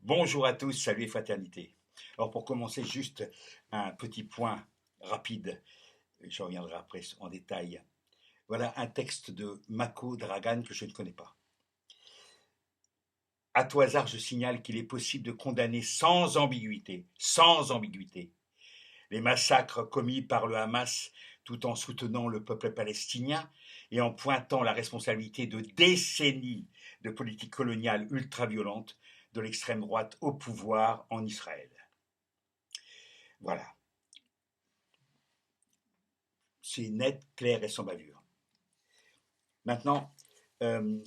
Bonjour à tous, salut et fraternité. Alors pour commencer, juste un petit point rapide, je reviendrai après en détail. Voilà un texte de Mako Dragan que je ne connais pas. À tout hasard, je signale qu'il est possible de condamner sans ambiguïté, les massacres commis par le Hamas tout en soutenant le peuple palestinien et en pointant la responsabilité de décennies de politique coloniale ultra-violente de l'extrême droite au pouvoir en Israël. Voilà, c'est net, clair et sans bavure. Maintenant, euh,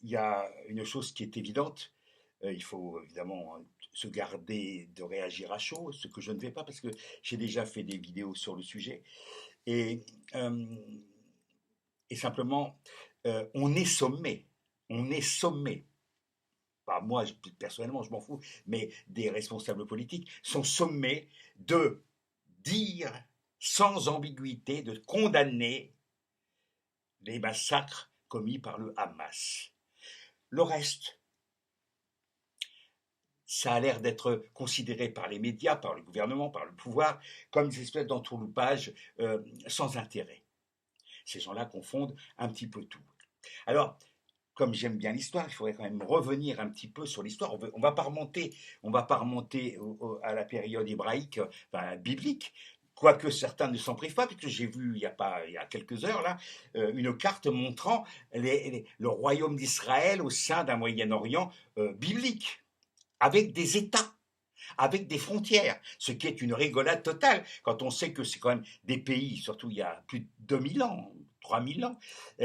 il y a une chose qui est évidente, il faut évidemment se garder de réagir à chaud, ce que je ne fais pas parce que j'ai déjà fait des vidéos sur le sujet, et, euh, et simplement, on est sommé, pas moi personnellement je m'en fous, mais des responsables politiques sont sommés de dire sans ambiguïté, de condamner les massacres commis par le Hamas. Le reste, ça a l'air d'être considéré par les médias, par le gouvernement, par le pouvoir, comme une espèce d'entourloupage sans intérêt. Ces gens-là confondent un petit peu tout. Alors, comme j'aime bien l'histoire, il faudrait quand même revenir un petit peu sur l'histoire. On va pas remonter, à la période hébraïque, enfin, biblique, quoique certains ne s'en privent pas, puisque j'ai vu il y a quelques heures là, une carte montrant le royaume d'Israël au sein d'un Moyen-Orient biblique, avec des États, avec des frontières, ce qui est une rigolade totale quand on sait que c'est quand même des pays, surtout il y a plus de 2000 ans, 3000 ans,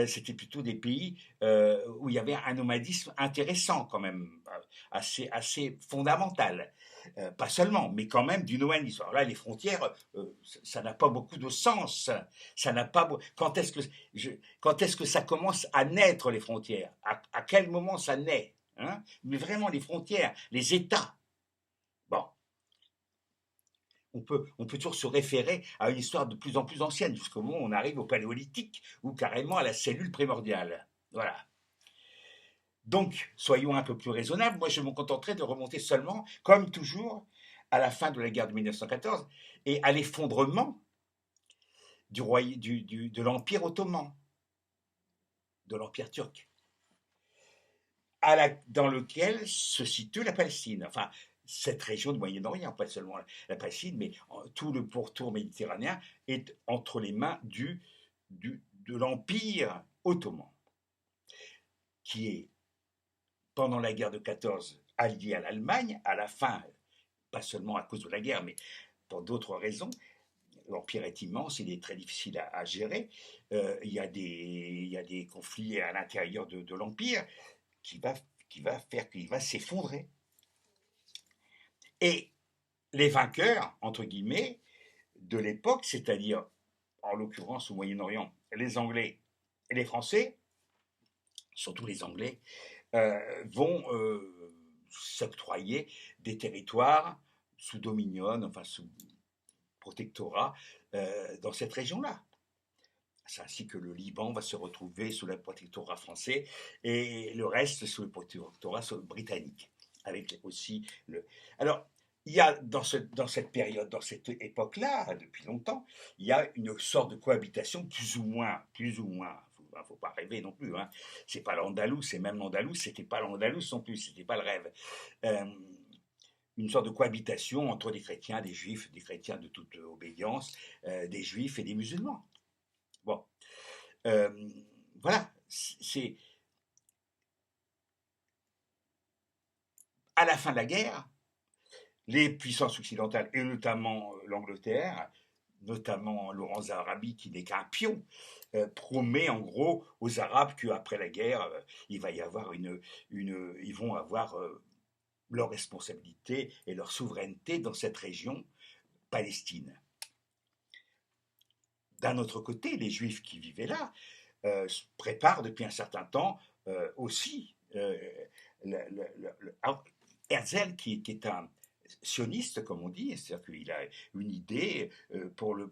c'était plutôt des pays où il y avait un nomadisme intéressant quand même, assez fondamental. Pas seulement, mais quand même du nomadisme. Alors là, les frontières, ça n'a pas beaucoup de sens. Ça n'a pas. Quand est-ce que ça commence à naître les frontières à quel moment ça naît, hein? Mais vraiment les frontières, les États. Bon, on peut toujours se référer à une histoire de plus en plus ancienne, jusqu'au moment où on arrive au paléolithique, ou carrément à la cellule primordiale. Voilà. Donc, soyons un peu plus raisonnables. Moi, je me contenterai de remonter seulement, comme toujours, à la fin de la guerre de 1914 et à l'effondrement de l'Empire ottoman, de l'Empire turc, dans lequel se situe la Palestine. Enfin, cette région du Moyen-Orient, pas seulement la Palestine, mais tout le pourtour méditerranéen est entre les mains de l'Empire ottoman, qui est, pendant la guerre de 14, allié à l'Allemagne, à la fin, pas seulement à cause de la guerre, mais pour d'autres raisons. L'Empire est immense, il est très difficile à gérer. Il y a des conflits à l'intérieur de l'Empire qui va, qui va faire qu'il va s'effondrer. Et les vainqueurs, entre guillemets, de l'époque, c'est-à-dire, en l'occurrence au Moyen-Orient, les Anglais et les Français, surtout les Anglais, vont s'octroyer des territoires sous dominion, enfin sous protectorat, dans cette région-là. C'est ainsi que le Liban va se retrouver sous le protectorat français et le reste sous le protectorat britannique. Avec aussi le. Alors, il y a dans cette période, dans cette époque-là, depuis longtemps, il y a une sorte de cohabitation plus ou moins. Faut pas rêver non plus. Hein. C'est pas l'Andalous, c'est même l'Andalous, c'était pas l'Andalous non plus, c'était pas le rêve. Euh, une sorte de cohabitation entre des chrétiens, des juifs, des chrétiens de toute obédience, des juifs et des musulmans. Bon, euh, voilà, c'est à la fin de la guerre, les puissances occidentales, et notamment l'Angleterre, notamment Laurent Zaharbi, qui n'est qu'un pion, promet en gros aux Arabes qu'après la guerre, il va y avoir ils vont avoir leur responsabilité et leur souveraineté dans cette région Palestine. D'un autre côté, les Juifs qui vivaient là préparent depuis un certain temps aussi Herzl, qui est un sioniste, comme on dit, c'est-à-dire qu'il a une idée pour le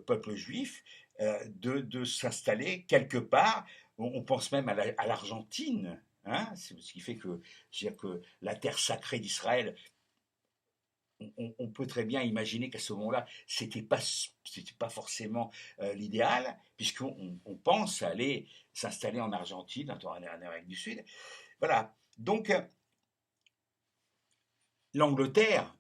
peuple juif de s'installer quelque part. On pense même à l'Argentine, Hein, ce qui fait que, je veux dire que la terre sacrée d'Israël, on peut très bien imaginer qu'à ce moment-là, c'était pas forcément l'idéal, puisqu'on pense aller s'installer en Argentine, en Amérique du Sud. Voilà. Donc, l'Angleterre,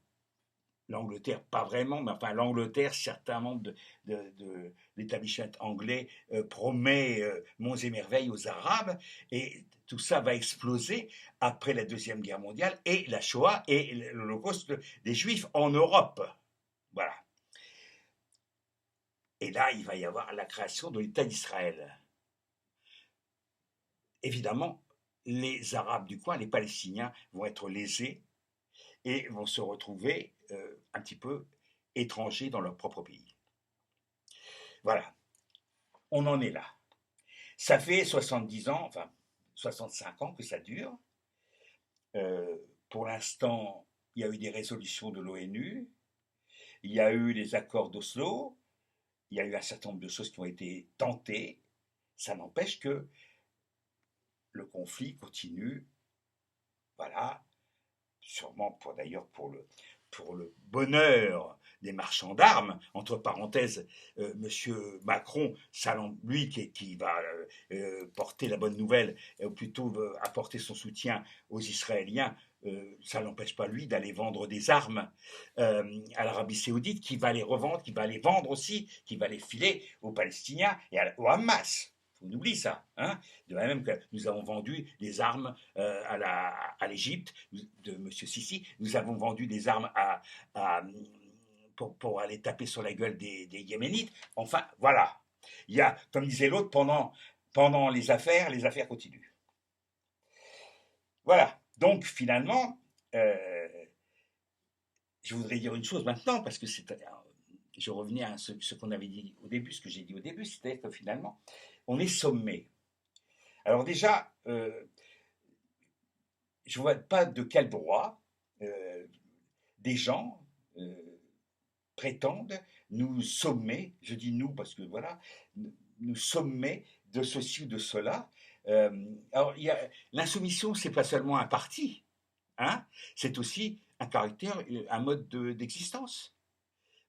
l'Angleterre, pas vraiment, mais enfin l'Angleterre, certains membres de l'établissement anglais promet monts et merveilles aux Arabes, et tout ça va exploser après la Deuxième Guerre mondiale et la Shoah et l'Holocauste des Juifs en Europe. Voilà. Et là, il va y avoir la création de l'État d'Israël. Évidemment, les Arabes du coin, les Palestiniens, vont être lésés et vont se retrouver un petit peu étrangers dans leur propre pays. Voilà, on en est là. Ça fait 70 ans, enfin 65 ans que ça dure. Pour l'instant, il y a eu des résolutions de l'ONU, il y a eu les accords d'Oslo, il y a eu un certain nombre de choses qui ont été tentées. Ça n'empêche que le conflit continue. Voilà, sûrement d'ailleurs pour le bonheur des marchands d'armes, entre parenthèses, Monsieur Macron, lui qui va porter la bonne nouvelle, ou plutôt apporter son soutien aux Israéliens, ça n'empêche pas lui d'aller vendre des armes à l'Arabie Saoudite, qui va les revendre, qui va les vendre aussi, qui va les filer aux Palestiniens et au Hamas. On oublie ça. Hein, de même que nous avons vendu des armes à l'Égypte de M. Sisi, nous avons vendu des armes pour aller taper sur la gueule des Yéménites. Enfin, voilà. Il y a, comme disait l'autre, pendant les affaires continuent. Voilà. Donc, finalement, je voudrais dire une chose maintenant, parce que je revenais à ce qu'on avait dit au début, ce que j'ai dit au début, c'est-à-dire que finalement, on est sommé. Alors déjà, je ne vois pas de quel droit des gens prétendent nous sommer, je dis nous parce que voilà, nous sommer de ceci ou de cela. Alors, l'insoumission, c'est pas seulement un parti, hein, c'est aussi un caractère, un mode d'existence.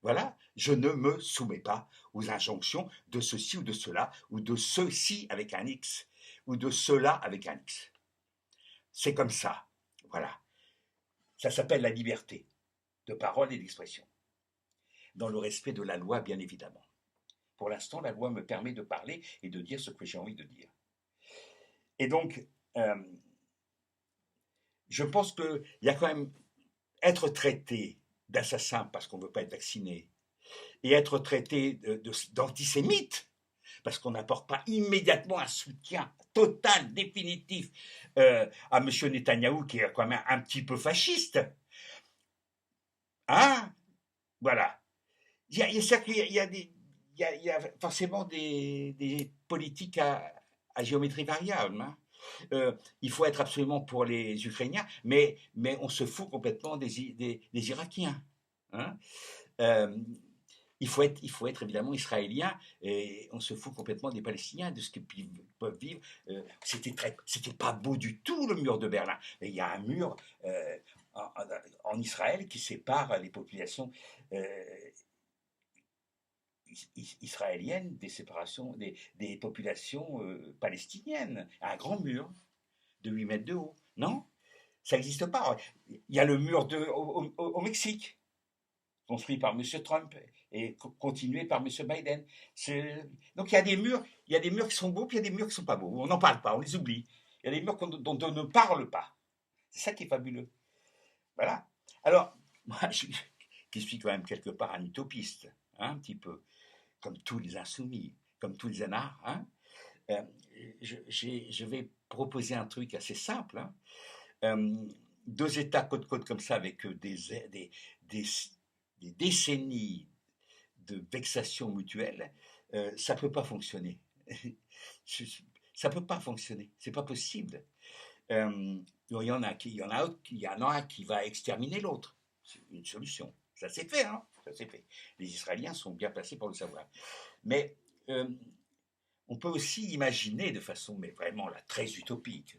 Voilà, je ne me soumets pas aux injonctions de ceci ou de cela, ou de ceci avec un X, ou de cela avec un X. C'est comme ça. Voilà. Ça s'appelle la liberté de parole et d'expression. Dans le respect de la loi, bien évidemment. Pour l'instant, la loi me permet de parler et de dire ce que j'ai envie de dire. Et donc, je pense qu'il y a quand même être traité d'assassin parce qu'on ne veut pas être vacciné, et être traité d'antisémite parce qu'on n'apporte pas immédiatement un soutien total, définitif à M. Netanyahou, qui est quand même un petit peu fasciste. Hein? Voilà. Il y a forcément des politiques à géométrie variable. Hein. Il faut être absolument pour les Ukrainiens, mais on se fout complètement des Irakiens. Hein. Il faut être évidemment israélien, et on se fout complètement des Palestiniens, de ce qu'ils peuvent vivre. C'était pas beau du tout, le mur de Berlin. Et il y a un mur en Israël qui sépare les populations israéliennes des populations palestiniennes. Un grand mur de 8 mètres de haut. Non, ça n'existe pas. Il y a le mur au Mexique, construit par M. Trump et continué par M. Biden. Donc il y a des murs qui sont beaux, puis il y a des murs qui ne sont pas beaux. On n'en parle pas, on les oublie. Il y a des murs dont on ne parle pas. C'est ça qui est fabuleux. Voilà. Alors, moi, qui suis quand même quelque part un utopiste, hein, un petit peu, comme tous les insoumis, comme tous les anards, hein, je vais proposer un truc assez simple. Hein. 2 États côte-côte comme ça, avec des décennies de vexation mutuelle, ça ne peut pas fonctionner. Ça ne peut pas fonctionner, c'est pas possible. Il y en a un qui va exterminer l'autre. C'est une solution. Ça s'est fait, hein, ça s'est fait. Les Israéliens sont bien placés pour le savoir. Mais On peut aussi imaginer de façon, mais vraiment là, très utopique,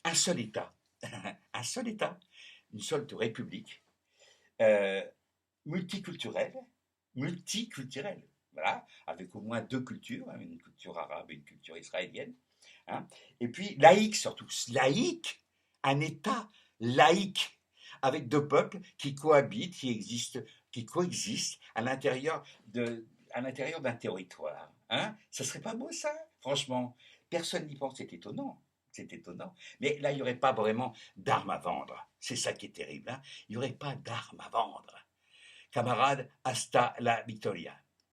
un seul État, un seul État, une seule république, euh, multiculturelle, multiculturelle, voilà, avec au moins deux cultures, hein, une culture arabe et une culture israélienne, hein, et puis laïque surtout, laïque, un État laïque, avec deux peuples qui cohabitent, qui coexistent à l'intérieur d'un territoire. Hein. Ça serait pas beau ça, franchement. Personne n'y pense, c'est étonnant. C'est étonnant. Mais là, il n'y aurait pas vraiment d'armes à vendre. C'est ça qui est terrible. Hein. Il n'y aurait pas d'armes à vendre. Camarade, hasta la victoria.